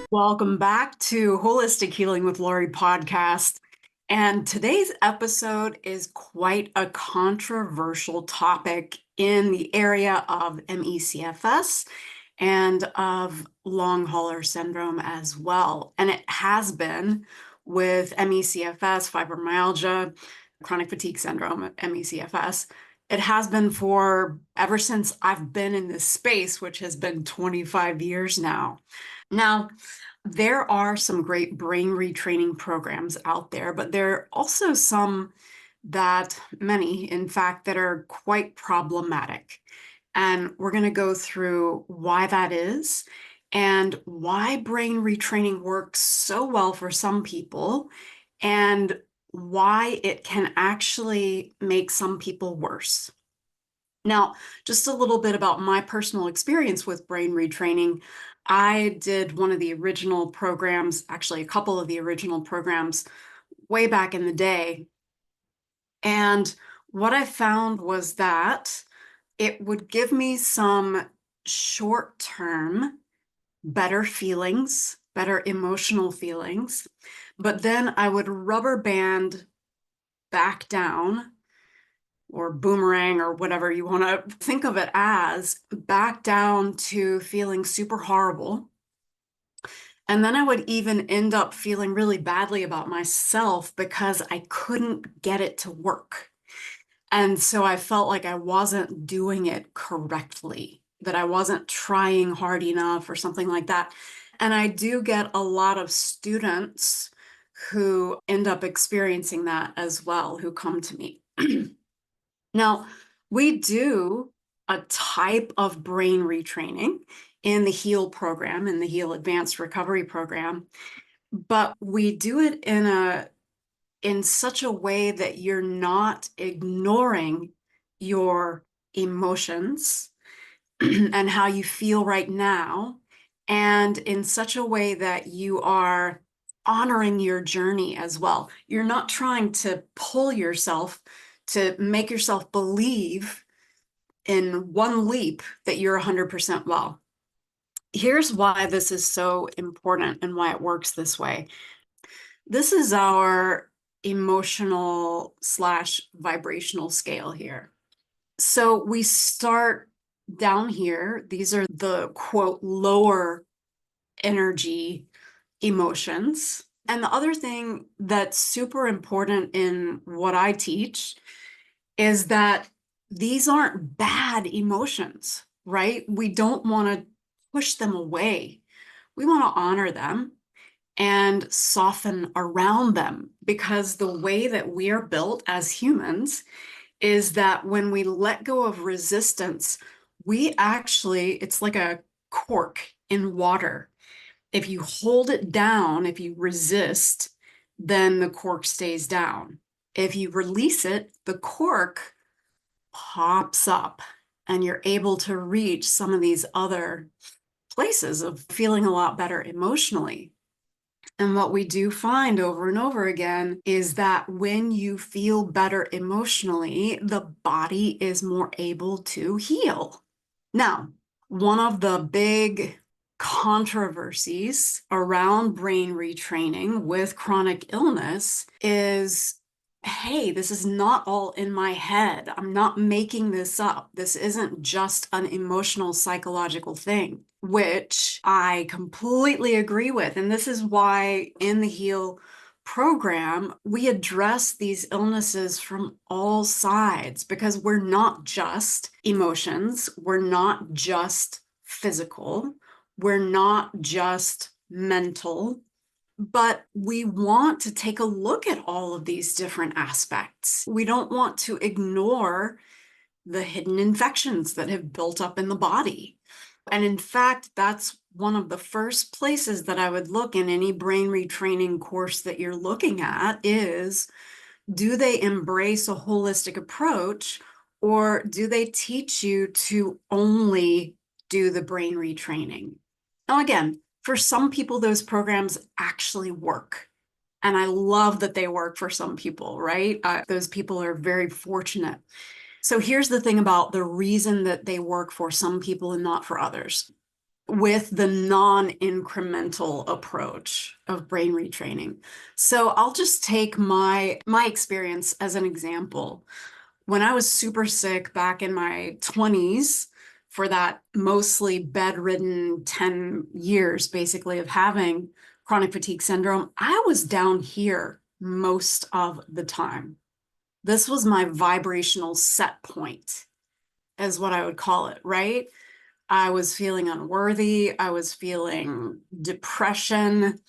Welcome back to Holistic Healing with Lori podcast. And today's episode is quite a controversial topic in the area of MECFS and of long hauler syndrome as well. And it has been with MECFS, fibromyalgia, chronic fatigue syndrome, MECFS. It has been for ever since I've been in this space, which has been 25 years now. Now, there are some great brain retraining programs out there, but there are also many, in fact, that are quite problematic. And we're going to go through why that is and why brain retraining works so well for some people and why it can actually make some people worse. Now, just a little bit about my personal experience with brain retraining. I did one of the original programs, actually a couple of the original programs way back in the day. And what I found was that it would give me some short-term better feelings, better emotional feelings, but then I would rubber band back down or boomerang or whatever you want to think of it as, back down to feeling super horrible. And then I would even end up feeling really badly about myself because I couldn't get it to work. And so I felt like I wasn't doing it correctly, that I wasn't trying hard enough or something like that. And I do get a lot of students who end up experiencing that as well, who come to me. Now, we do a type of brain retraining in the HEAL program, in the HEAL Advanced Recovery program, but we do it in such a way that you're not ignoring your emotions and how you feel right now, and in such a way that you are honoring your journey as well. You're not trying to pull yourself to make yourself believe in one leap that you're 100% well. Here's why this is so important and why it works this way. This is our emotional slash vibrational scale here. So we start down here. These are the quote lower energy emotions. And the other thing that's super important in what I teach is that these aren't bad emotions, right? We don't want to push them away. We want to honor them and soften around them, because the way that we are built as humans is that when we let go of resistance, it's like a cork in water. If you hold it down, if you resist, then the cork stays down. If you release it, the cork pops up and you're able to reach some of these other places of feeling a lot better emotionally. And what we do find over and over again is that when you feel better emotionally, the body is more able to heal. Now, one of the big controversies around brain retraining with chronic illness is, hey, this is not all in my head. I'm not making this up. This isn't just an emotional, psychological thing, which I completely agree with. And this is why in the HEAL program, we address these illnesses from all sides, because we're not just emotions, we're not just physical, we're not just mental, but we want to take a look at all of these different aspects. We don't want to ignore the hidden infections that have built up in the body. And in fact, that's one of the first places that I would look in any brain retraining course that you're looking at is, do they embrace a holistic approach, or do they teach you to only do the brain retraining? Now, again, for some people, those programs actually work. And I love that they work for some people, right? Those people are very fortunate. So here's the thing about the reason that they work for some people and not for others. with the non-incremental approach of brain retraining. So I'll just take my experience as an example. When I was super sick back in my 20s, for that mostly bedridden 10 years basically of having chronic fatigue syndrome, I was down here most of the time. This was my vibrational set point, is what I would call it, right? I was feeling unworthy. I was feeling depression,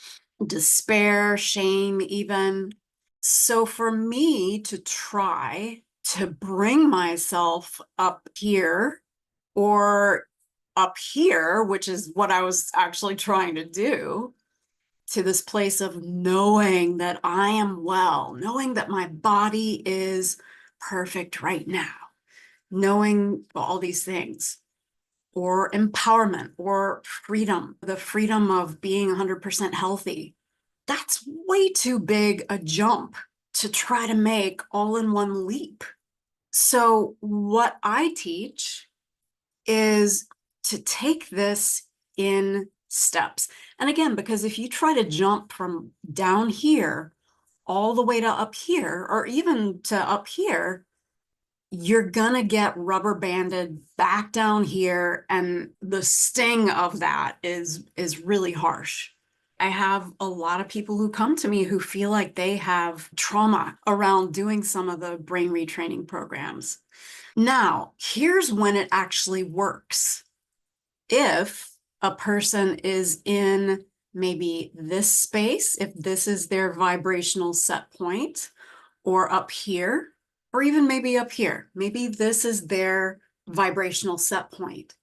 despair, shame, even. So for me to try to bring myself up here or up here, which is what I was actually trying to do, to this place of knowing that I am well, knowing that my body is perfect right now, knowing all these things, or empowerment or freedom, the freedom of being 100% healthy. That's way too big a jump to try to make all in one leap. So what I teach is to take this in steps. And again, because if you try to jump from down here all the way to up here, or even to up here, you're gonna get rubber banded back down here, and the sting of that is really harsh. I have a lot of people who come to me who feel like they have trauma around doing some of the brain retraining programs. Now, here's when it actually works. If a person is in maybe this space, if this is their vibrational set point, or up here, or even maybe up here, maybe this is their vibrational set point.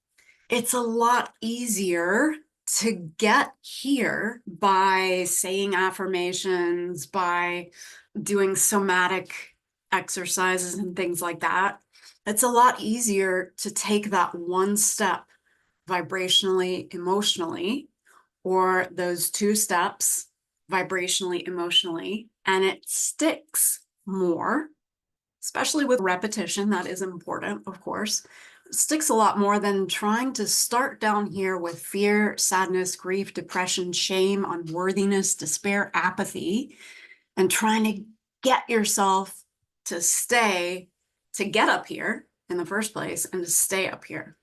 It's a lot easier to get here by saying affirmations, by doing somatic exercises and things like that. It's a lot easier to take that one step vibrationally, emotionally, or those two steps vibrationally, emotionally, and it sticks more, especially with repetition. That is important, of course. It sticks a lot more than trying to start down here with fear, sadness, grief, depression, shame, unworthiness, despair, apathy, and trying to get yourself to get up here in the first place and to stay up here.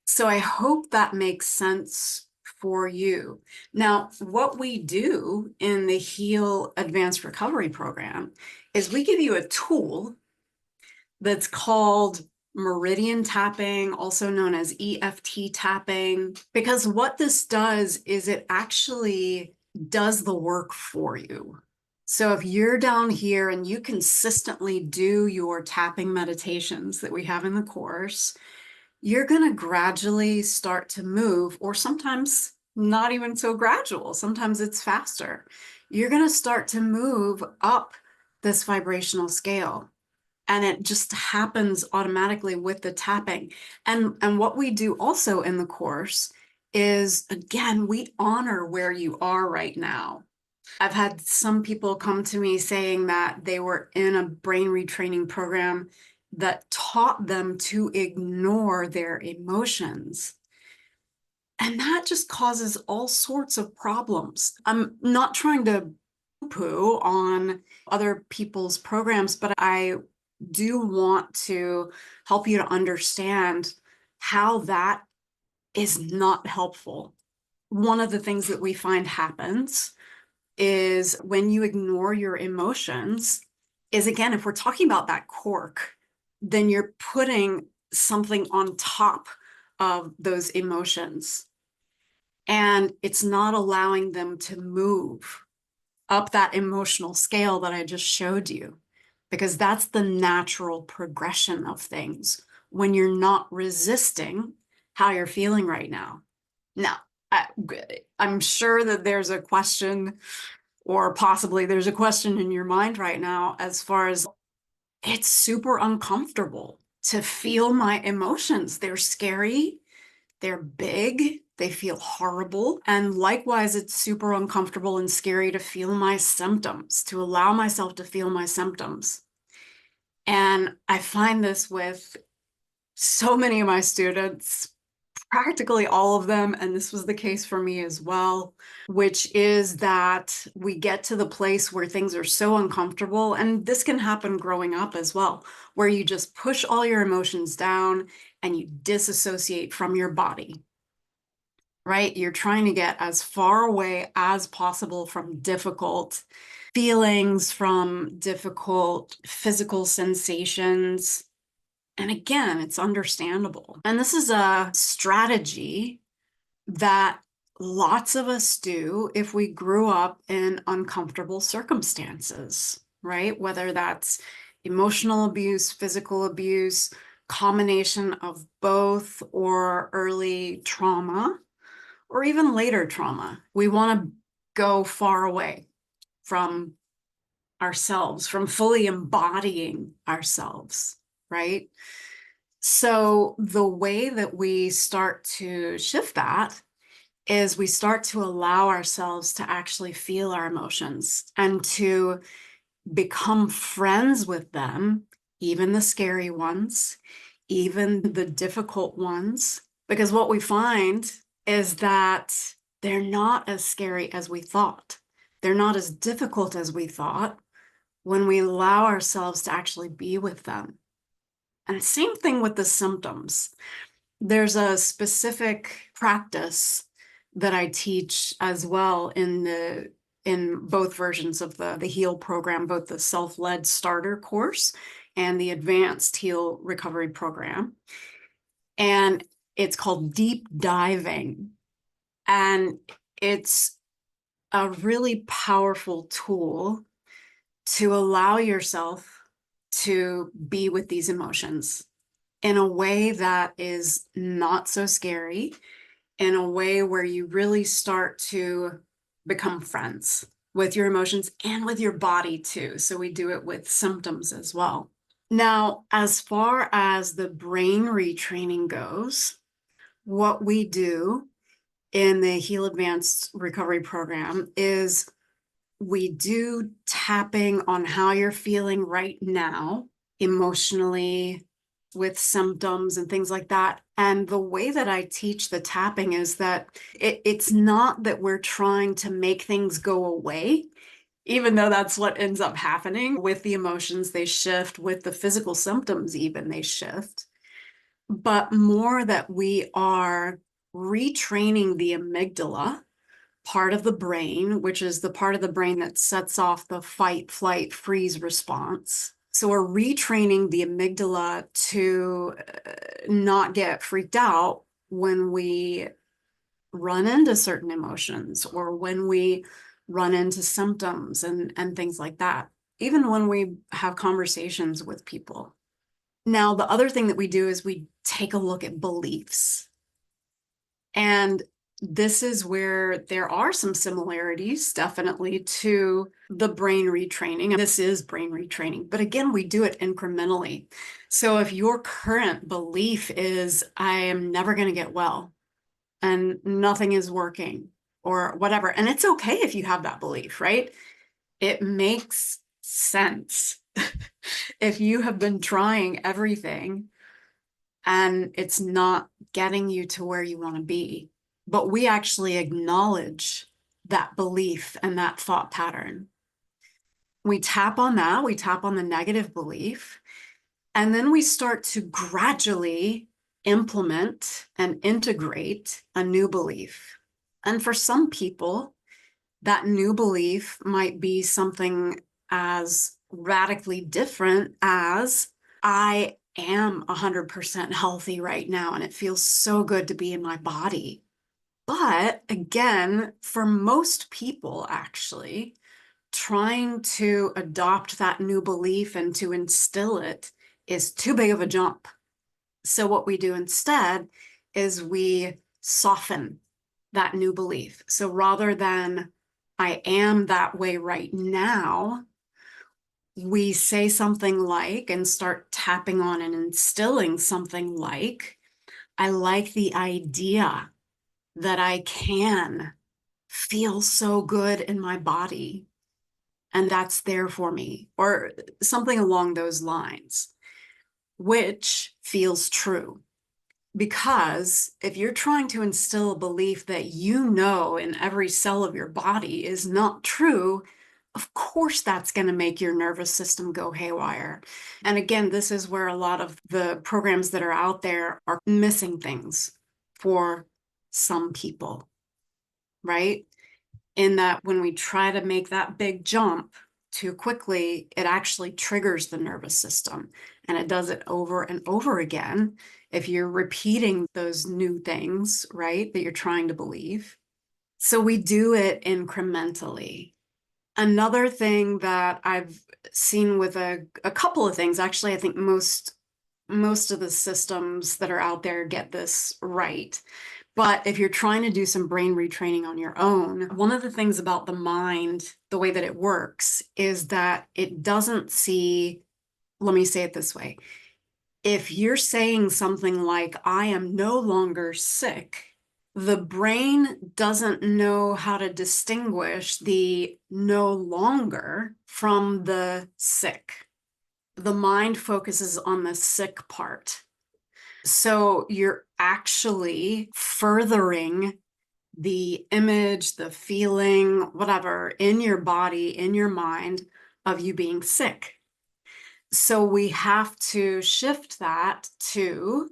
So I hope that makes sense for you. Now, what we do in the Heal Advanced Recovery program is we give you a tool that's called Meridian tapping, also known as EFT tapping, because what this does is it actually does the work for you. So if you're down here and you consistently do your tapping meditations that we have in the course, you're going to gradually start to move, or sometimes not even so gradual. Sometimes it's faster. You're going to start to move up this vibrational scale. And it just happens automatically with the tapping. And what we do also in the course is, again, we honor where you are right now. I've had some people come to me saying that they were in a brain retraining program that taught them to ignore their emotions. And that just causes all sorts of problems. I'm not trying to poo on other people's programs, but I do want to help you to understand how that is not helpful. One of the things that we find happens is when you ignore your emotions, is again, if we're talking about that cork, then you're putting something on top of those emotions, and it's not allowing them to move up that emotional scale that I just showed you, because that's the natural progression of things when you're not resisting how you're feeling right now. Now, I'm sure that there's a question, or possibly there's a question in your mind right now, as far as it's super uncomfortable to feel my emotions. They're scary, they're big, they feel horrible. And likewise, it's super uncomfortable and scary to feel my symptoms, to allow myself to feel my symptoms. And I find this with so many of my students, practically all of them, and this was the case for me as well, which is that we get to the place where things are so uncomfortable, and this can happen growing up as well, where you just push all your emotions down and you disassociate from your body, right? You're trying to get as far away as possible from difficult feelings, from difficult physical sensations. And again, it's understandable. And this is a strategy that lots of us do if we grew up in uncomfortable circumstances, right? Whether that's emotional abuse, physical abuse, combination of both, or early trauma, or even later trauma. We want to go far away from ourselves, from fully embodying ourselves, right? So the way that we start to shift that is we start to allow ourselves to actually feel our emotions and to become friends with them, even the scary ones, even the difficult ones. Because what we find is that they're not as scary as we thought. They're not as difficult as we thought when we allow ourselves to actually be with them. And same thing with the symptoms. There's a specific practice that I teach as well in both versions of the HEAL program, both the self-led starter course and the advanced HEAL recovery program. And it's called deep diving. And it's a really powerful tool to allow yourself to be with these emotions in a way that is not so scary, in a way where you really start to become friends with your emotions and with your body too. So we do it with symptoms as well. Now, as far as the brain retraining goes, what we do in the HEAL Advanced Recovery Program is we do tapping on how you're feeling right now, emotionally, with symptoms and things like that. And the way that I teach the tapping is that it's not that we're trying to make things go away, even though that's what ends up happening with the emotions. They shift, with the physical symptoms, even they shift, but more that we are retraining the amygdala, part of the brain, which is the part of the brain that sets off the fight, flight, freeze response. So we're retraining the amygdala to not get freaked out when we run into certain emotions, or when we run into symptoms and things like that, even when we have conversations with people. Now, the other thing that we do is we take a look at beliefs. And this is where there are some similarities, definitely, to the brain retraining. This is brain retraining, but again, we do it incrementally. So if your current belief is, I am never going to get well and nothing is working or whatever, and it's okay if you have that belief, right? It makes sense. If you have been trying everything and it's not getting you to where you want to be, but we actually acknowledge that belief and that thought pattern. We tap on that, we tap on the negative belief, and then we start to gradually implement and integrate a new belief. And for some people, that new belief might be something as radically different as, I am 100% healthy right now, and it feels so good to be in my body. But again, for most people, actually, trying to adopt that new belief and to instill it is too big of a jump. So what we do instead is we soften that new belief. So rather than, I am that way right now, we say something like, and start tapping on and instilling something like, I like the idea that I can feel so good in my body, and that's there for me, or something along those lines, which feels true. Because if you're trying to instill a belief that you know in every cell of your body is not true, of course that's going to make your nervous system go haywire. And again, this is where a lot of the programs that are out there are missing things for some people, right? In that when we try to make that big jump too quickly, it actually triggers the nervous system. And it does it over and over again if you're repeating those new things, right, that you're trying to believe. So we do it incrementally. Another thing that I've seen with a couple of things, actually, I think most of the systems that are out there get this right. But if you're trying to do some brain retraining on your own, one of the things about the mind, the way that it works, is that it doesn't see, let me say it this way. If you're saying something like, I am no longer sick, the brain doesn't know how to distinguish the no longer from the sick. The mind focuses on the sick part. So you're actually furthering the image, the feeling, whatever, in your body, in your mind of you being sick. So we have to shift that to,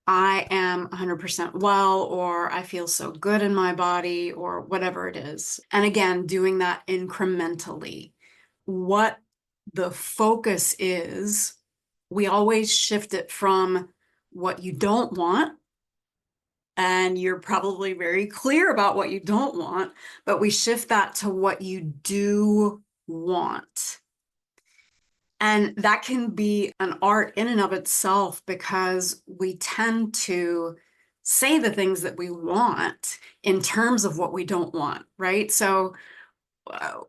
I am 100% well, or I feel so good in my body, or whatever it is. And again, doing that incrementally. What the focus is, we always shift it from what you don't want, and you're probably very clear about what you don't want, but we shift that to what you do want. And that can be an art in and of itself, because we tend to say the things that we want in terms of what we don't want, right? So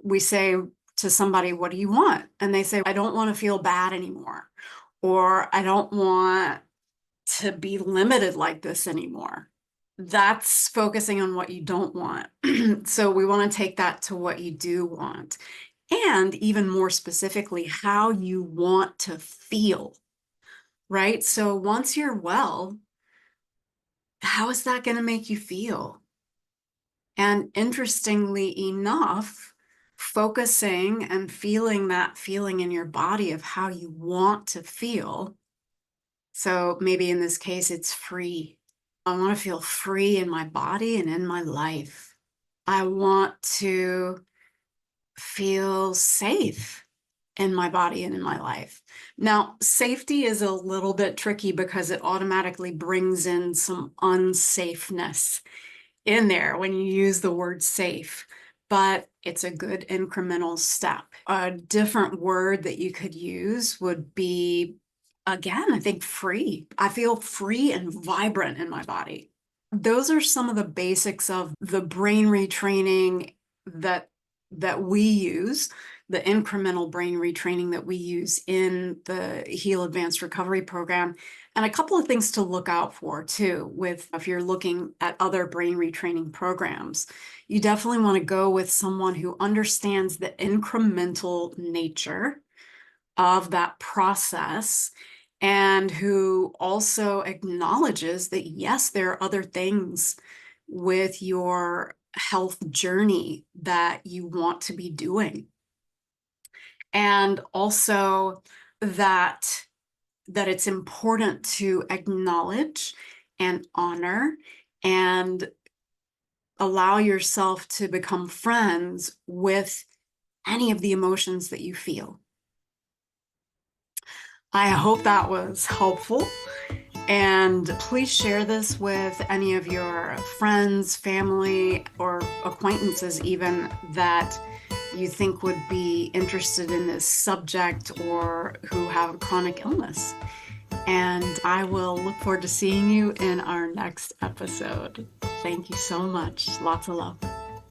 we say to somebody, what do you want? And they say, I don't want to feel bad anymore, or I don't want to be limited like this anymore. That's focusing on what you don't want. So we want to take that to what you do want. And even more specifically, how you want to feel, right? So once you're well, how is that going to make you feel? And interestingly enough, focusing and feeling that feeling in your body of how you want to feel. So maybe in this case, it's free. I want to feel free in my body and in my life. I want to feel safe in my body and in my life. Now, safety is a little bit tricky because it automatically brings in some unsafeness in there when you use the word safe, but it's a good incremental step. A different word that you could use would be, again, I think free. I feel free and vibrant in my body. Those are some of the basics of the brain retraining that we use, the incremental brain retraining that we use in the Heal Advanced Recovery program. And a couple of things to look out for too, with if you're looking at other brain retraining programs. You definitely want to go with someone who understands the incremental nature of that process, and who also acknowledges that, yes, there are other things with your health journey that you want to be doing. And also that it's important to acknowledge and honor and allow yourself to become friends with any of the emotions that you feel. I hope that was helpful. And please share this with any of your friends, family, or acquaintances even that you think would be interested in this subject or who have a chronic illness. And I will look forward to seeing you in our next episode. Thank you so much. Lots of love.